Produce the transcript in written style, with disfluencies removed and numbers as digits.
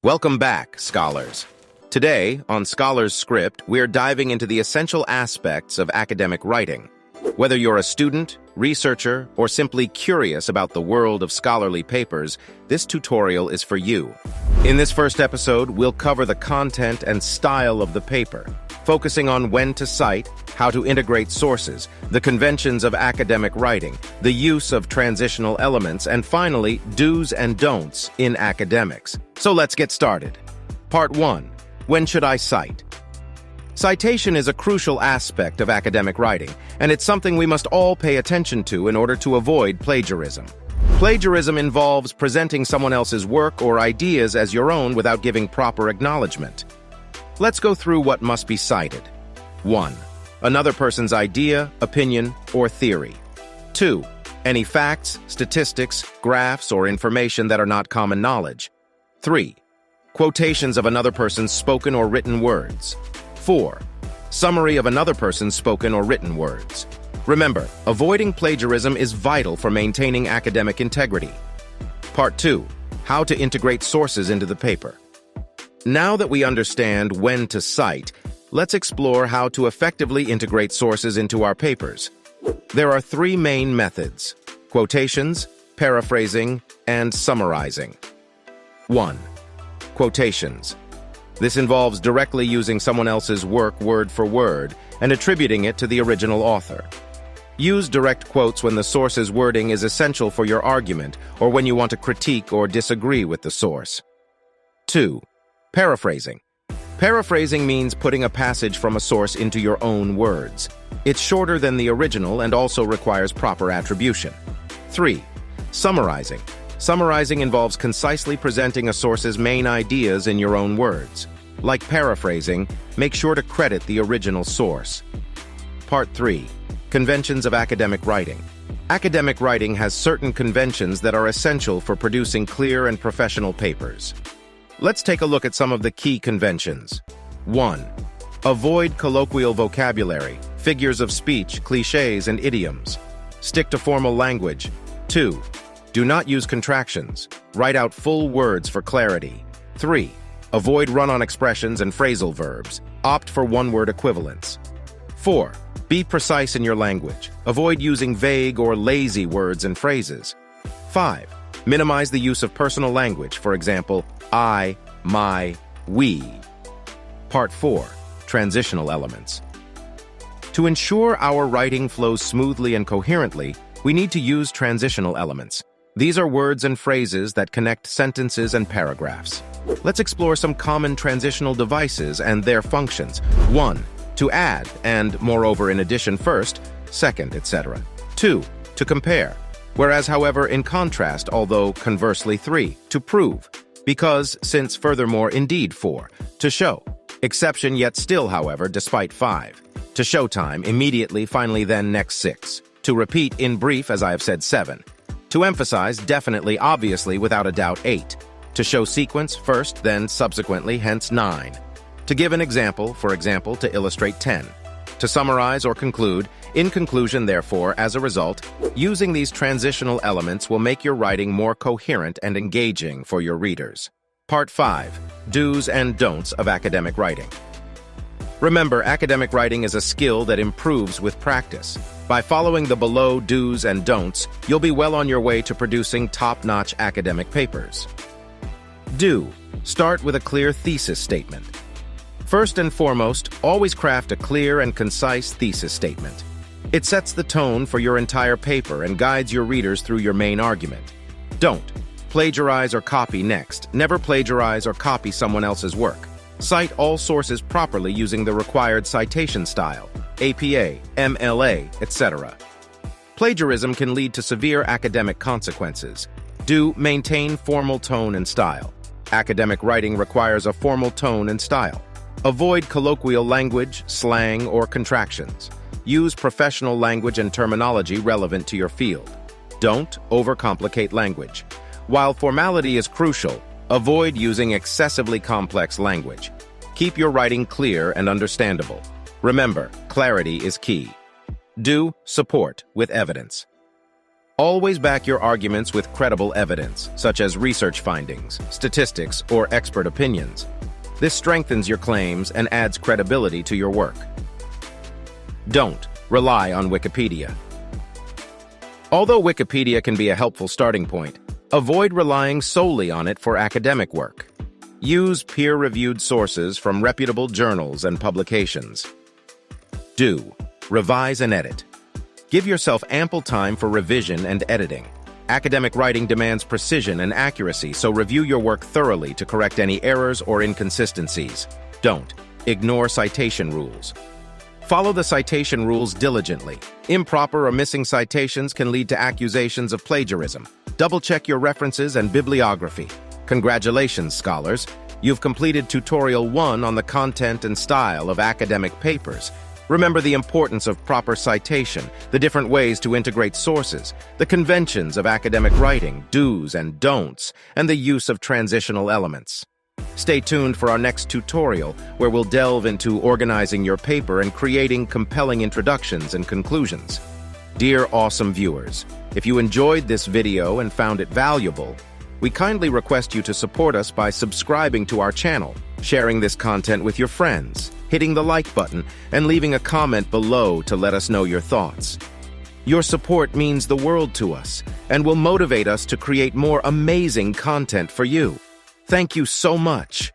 Welcome back, scholars. Today, on Scholar's Script, we're diving into the essential aspects of academic writing. Whether you're a student, researcher, or simply curious about the world of scholarly papers, this tutorial is for you. In this first episode, we'll cover the content and style of the paper, focusing on when to cite, how to integrate sources, the conventions of academic writing, the use of transitional elements, and finally, do's and don'ts in academics. So let's get started. Part 1. When should I cite? Citation is a crucial aspect of academic writing, and it's something we must all pay attention to in order to avoid plagiarism. Plagiarism involves presenting someone else's work or ideas as your own without giving proper acknowledgement. Let's go through what must be cited. 1. Another person's idea, opinion, or theory. 2. Any facts, statistics, graphs, or information that are not common knowledge. 3. Quotations of another person's spoken or written words. 4. Summary of another person's spoken or written words. Remember, avoiding plagiarism is vital for maintaining academic integrity. Part 2. How to integrate sources into the paper. Now that we understand when to cite, let's explore how to effectively integrate sources into our papers. There are 3 main methods: quotations, paraphrasing, and summarizing. 1. Quotations. This involves directly using someone else's work word for word and attributing it to the original author. Use direct quotes when the source's wording is essential for your argument or when you want to critique or disagree with the source. 2. Paraphrasing. Paraphrasing means putting a passage from a source into your own words. It's shorter than the original and also requires proper attribution. 3. Summarizing. Summarizing involves concisely presenting a source's main ideas in your own words. Like paraphrasing, make sure to credit the original source. Part 3. Conventions of academic writing. Academic writing has certain conventions that are essential for producing clear and professional papers. Let's take a look at some of the key conventions. 1. Avoid colloquial vocabulary, figures of speech, cliches, and idioms. Stick to formal language. 2. Do not use contractions. Write out full words for clarity. 3. Avoid run-on expressions and phrasal verbs. Opt for one-word equivalents. 4. Be precise in your language. Avoid using vague or lazy words and phrases. 5. Minimize the use of personal language, for example, I, my, we. Part 4. Transitional elements. To ensure our writing flows smoothly and coherently, we need to use transitional elements. These are words and phrases that connect sentences and paragraphs. Let's explore some common transitional devices and their functions. 1. To add, and moreover in addition first, second, etc. 2. To compare. Whereas, however, in contrast, although conversely 3. To prove. Because, since, furthermore, indeed 4. To show. Exception yet still, however, despite 5. To show time, immediately, finally, then, next 6. To repeat, in brief, as I have said, 7. To emphasize, definitely, obviously, without a doubt, 8. To show sequence, first, then, subsequently, hence 9. To give an example, for example, to illustrate 10. To summarize or conclude, in conclusion, therefore, as a result, using these transitional elements will make your writing more coherent and engaging for your readers. Part 5. Do's and don'ts of academic writing. Remember, academic writing is a skill that improves with practice. By following the below do's and don'ts, you'll be well on your way to producing top-notch academic papers. Do. Start with a clear thesis statement. First and foremost, always craft a clear and concise thesis statement. It sets the tone for your entire paper and guides your readers through your main argument. Don't. Plagiarize or copy next. Never plagiarize or copy someone else's work. Cite all sources properly using the required citation style, APA, MLA, etc. Plagiarism can lead to severe academic consequences. Do. Maintain formal tone and style. Academic writing requires a formal tone and style. Avoid colloquial language, slang, or contractions. Use professional language and terminology relevant to your field. Don't overcomplicate language. While formality is crucial, avoid using excessively complex language. Keep your writing clear and understandable. Remember, clarity is key. Do. Support with evidence. Always back your arguments with credible evidence, such as research findings, statistics, or expert opinions. This strengthens your claims and adds credibility to your work. Don't rely on Wikipedia. Although Wikipedia can be a helpful starting point, avoid relying solely on it for academic work. Use peer-reviewed sources from reputable journals and publications. Do revise and edit. Give yourself ample time for revision and editing. Academic writing demands precision and accuracy, so review your work thoroughly to correct any errors or inconsistencies. Don't ignore citation rules. Follow the citation rules diligently. Improper or missing citations can lead to accusations of plagiarism. Double-check your references and bibliography. Congratulations, scholars! You've completed Tutorial 1 on the content and style of academic papers. Remember the importance of proper citation, the different ways to integrate sources, the conventions of academic writing, do's and don'ts, and the use of transitional elements. Stay tuned for our next tutorial, where we'll delve into organizing your paper and creating compelling introductions and conclusions. Dear awesome viewers, if you enjoyed this video and found it valuable, we kindly request you to support us by subscribing to our channel, sharing this content with your friends, hitting the like button, and leaving a comment below to let us know your thoughts. Your support means the world to us and will motivate us to create more amazing content for you. Thank you so much.